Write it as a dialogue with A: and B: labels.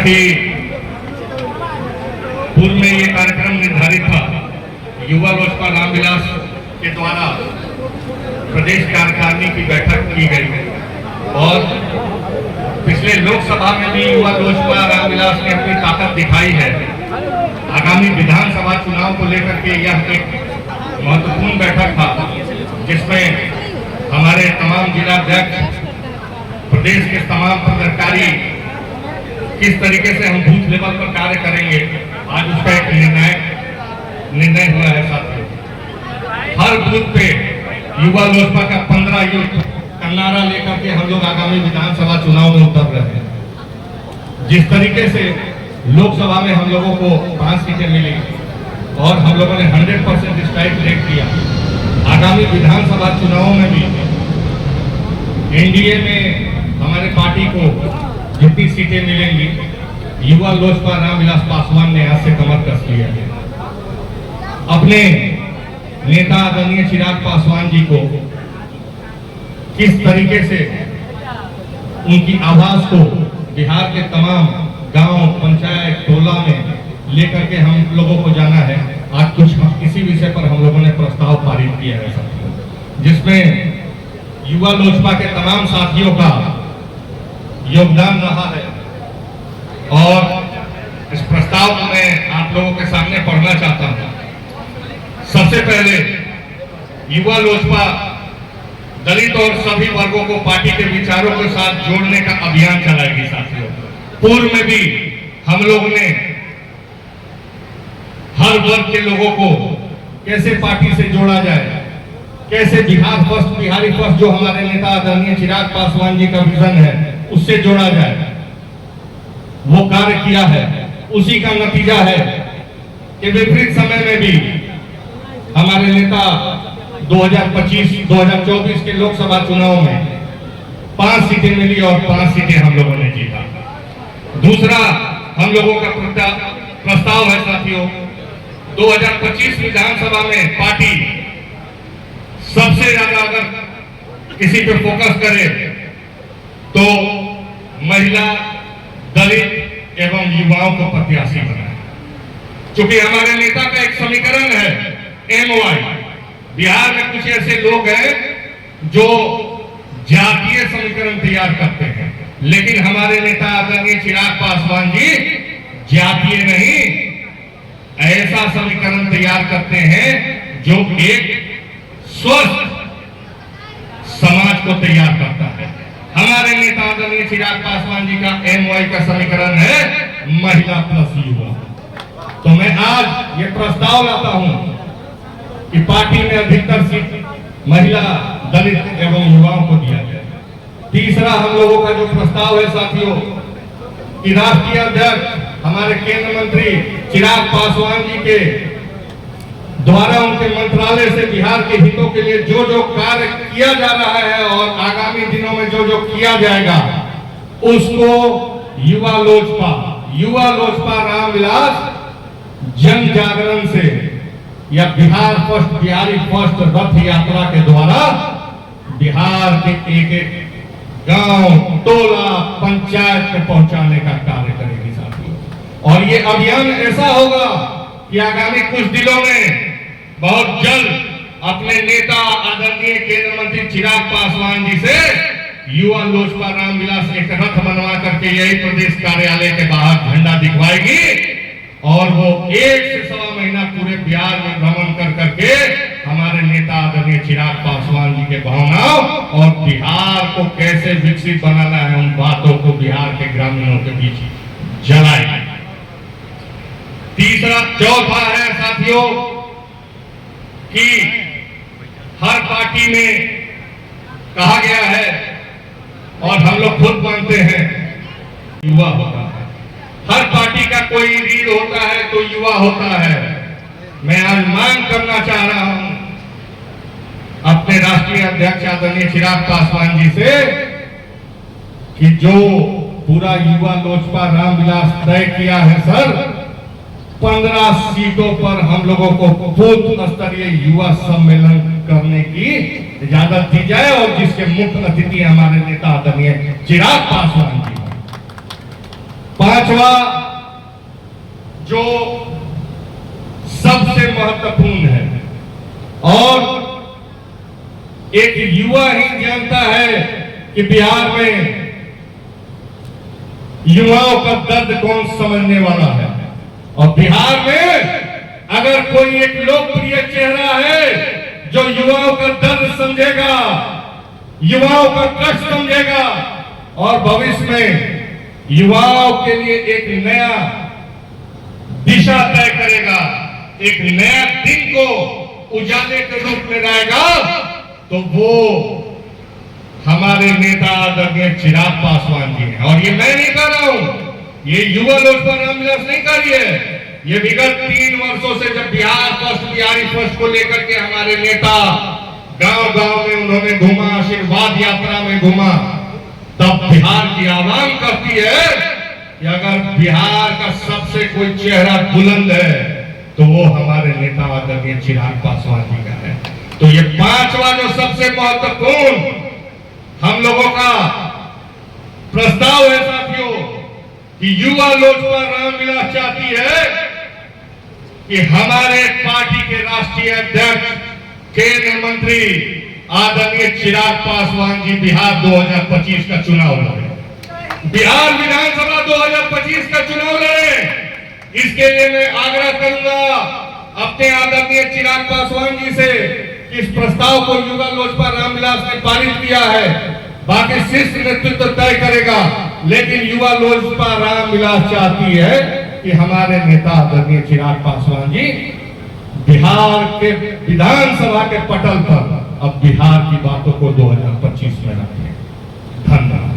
A: अभी पूर्व में ये कार्यक्रम निर्धारित था, युवा लोजपा रामविलास के द्वारा प्रदेश कार्यकारिणी की बैठक की गई और पिछले लोकसभा में भी युवा लोजपा रामविलास ने अपनी ताकत दिखाई है। आगामी विधानसभा चुनाव को लेकर के यह एक महत्वपूर्ण बैठक था, जिसमें हमारे तमाम जिलाध्यक्ष, प्रदेश के तमाम पदाधिकारी किस तरीके से हम बूथ लेवल पर कार्य करेंगे, आज उसका एक निर्णय हुआ है। साथियों, हर बूथ पे युवा लोजपा का 15 युद्ध का नारा लेकर के हम लोग आगामी विधानसभा चुनाव में उतर रहे हैं। जिस तरीके से लोकसभा में हम लोगों को 5 सीटें मिली और हम लोगों ने 100% स्ट्राइक रेट किया, आगामी विधानसभा चुनावों में भी एनडीए में हमारे पार्टी को जितनी सीटें मिलेंगी, युवा लोजपा रामविलास पासवान ने आज से कमर कस लिया है। अपने नेता आदरणीय चिराग पासवान जी को किस तरीके से उनकी आवाज को बिहार के तमाम गांव, पंचायत, टोला में लेकर के हम लोगों को जाना है। आज कुछ इसी विषय पर हम लोगों ने प्रस्ताव पारित किया है साथियों, जिसमें युवा लोजपा के तमाम साथियों का योगदान रहा है और इस प्रस्ताव को मैं आप लोगों के सामने पढ़ना चाहता हूं। सबसे पहले युवा लोजपा दलित और सभी वर्गों को पार्टी के विचारों के साथ जोड़ने का अभियान चलाएगी साथियों। पूर्व में भी हम लोगों ने हर वर्ग के लोगों को कैसे पार्टी से जोड़ा जाए, कैसे बिहार फर्स्ट, बिहारी फर्स्ट जो हमारे नेता आदरणीय चिराग पासवान जी का विजन है उससे जोड़ा जाए, वो कार्य किया है। उसी का नतीजा है कि विपरीत समय में भी हमारे नेता 2025-2024 के लोकसभा चुनाव में 5 सीटें मिली और 5 सीटें हम लोगों ने जीता। दूसरा हम लोगों का प्रस्ताव है साथियों, 2025 विधानसभा में पार्टी सबसे ज्यादा अगर किसी पे फोकस करे तो महिला, दलित एवं युवाओं को प्रत्याशी बनाए। क्योंकि हमारे नेता का एक समीकरण है MY, बिहार में कुछ ऐसे लोग हैं जो जातीय समीकरण तैयार करते हैं, लेकिन हमारे नेता आदरणीय चिराग पासवान जी जातीय नहीं, ऐसा समीकरण तैयार करते हैं जो एक स्वस्थ समाज को तैयार करता है। हमारे नेता आदरणीय चिराग पासवान जी का MY का समीकरण है महिला प्लस युवा। तो मैं आज ये प्रस्ताव लाता हूं कि पार्टी में अधिकतर सीट महिला, दलित एवं युवाओं को दिया जाए। तीसरा हम लोगों का जो प्रस्ताव है साथियों, कि राष्ट्रीय अध्यक्ष हमारे केंद्र मंत्री चिराग पासवान जी के द्वारा उनके मंत्रालय से बिहार के हितों के लिए जो जो कार्य किया जा रहा है और आगामी दिनों में जो जो किया जाएगा, उसको युवा लोजपा रामविलास जन जागरण से या बिहार फर्स्ट, बिहारी फर्स्ट रथ यात्रा के द्वारा बिहार के एक एक गांव, टोला, पंचायत में पहुंचाने का कार्य करेगी साथियों। और ये अभियान ऐसा होगा कि आगामी कुछ दिनों में बहुत जल्द अपने नेता आदरणीय केंद्र मंत्री चिराग पासवान जी से युवा लोजपा रामविलास एक रथ बनवा करके यही प्रदेश कार्यालय के बाहर झंडा दिखवाएगी और वो 1 से सवा महीना पूरे बिहार में भ्रमण कर करके हमारे नेता आदरणीय चिराग पासवान जी के भावनाओं और बिहार को कैसे विकसित बनाना है उन बातों को बिहार के ग्रामीणों के बीच जलाएगी। चौथा है साथियों कि हर पार्टी में कहा गया है और हम लोग खुद मानते हैं, युवा होता है। हर पार्टी का कोई रीढ़ होता है तो युवा होता है। मैं आज मांग करना चाह रहा हूं अपने राष्ट्रीय अध्यक्ष आदरणीय चिराग पासवान जी से कि जो पूरा युवा लोजपा रामविलास तय किया है सर, 15 सीटों पर हम लोगों को बूथ स्तरीय युवा सम्मेलन करने की इजाजत दी जाए और जिसके मुख्य अतिथि हमारे नेता आदरणीय चिराग पासवान जी। पांचवा जो सबसे महत्वपूर्ण है और एक युवा ही जानता है कि बिहार में युवाओं का दर्द कौन समझने वाला है। और बिहार में अगर कोई एक लोकप्रिय चेहरा है जो युवाओं का दर्द समझेगा, युवाओं का कष्ट समझेगा और भविष्य में युवाओं के लिए एक नया दिशा तय करेगा, एक नया दिन को उजाले के रूप में लाएगा, तो वो हमारे नेता आदरणीय चिराग पासवान जी हैं। और ये मैं नहीं कर रहा हूं, ये युवा लोजपा रामविलास नहीं कर रही है। ये विगत 3 वर्षों से जब बिहार फर्स्ट, बिहारी फर्स्ट को लेकर के हमारे नेता गांव गांव में उन्होंने घूमा, आशीर्वाद यात्रा में घूमा, तब बिहार की आवाम कहती है कि अगर बिहार का सबसे कोई चेहरा बुलंद है तो वो हमारे नेता आदरणीय चिराग पासवान जी का है। तो ये पांचवा जो सबसे महत्वपूर्ण हम लोगों का प्रस्ताव है साथियों कि युवा लोजपा रामविलास चाहती है कि हमारे पार्टी के राष्ट्रीय अध्यक्ष केंद्रीय मंत्री आदरणीय चिराग पासवान जी बिहार 2025 का चुनाव लड़े, बिहार विधानसभा 2025 का चुनाव लड़े। इसके लिए मैं आग्रह करूंगा अपने आदरणीय चिराग पासवान जी से, इस प्रस्ताव को युवा लोजपा रामविलास ने पारित किया है, बाकी शीर्ष नेतृत्व तय करेगा, लेकिन युवा लोजपा रामविलास चाहती है कि हमारे नेता आदरणीय चिराग पासवान जी बिहार के विधानसभा के पटल पर अब बिहार की बातों को 2025 में रखें। धन्यवाद।